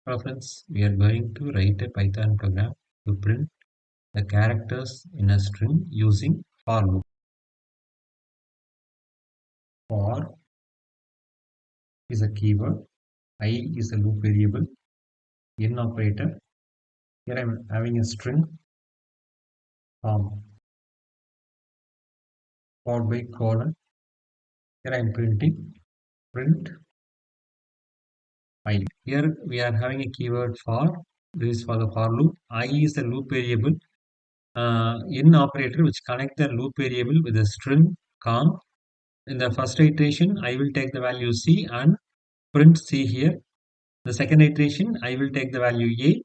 Hello friends, we are going to write a Python program to print the characters in a string using for loop. For is a keyword, I is a loop variable, in operator. Here I am having a string followed by colon. Here I am printing print I. Here we are having a keyword for. This is for the for loop. I is the loop variable. In operator which connect the loop variable with the string com. In the first iteration, I will take the value C and print C here. The second iteration, I will take the value A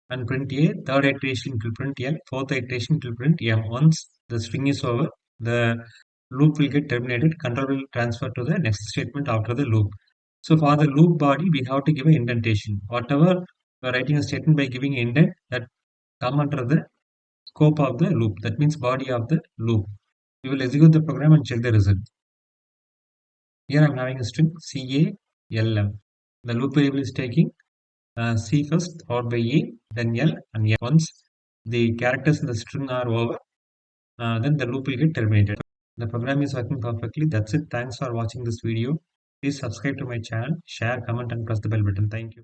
and print A. Third iteration it will print L. Fourth iteration it will print M. Once the string is over, the loop will get terminated. Control will transfer to the next statement after the loop. So for the loop body, we have to give an indentation. Whatever we are writing a statement by giving indent, that come under the scope of the loop. That means body of the loop. We will execute the program and check the result. Here I am having a string CALM. The loop variable is taking C first, followed by A, then L, and M. Once the characters in the string are over, then the loop will get terminated. The program is working perfectly. That's it. Thanks for watching this video. Please subscribe to my channel, share, comment, and press the bell button. Thank you.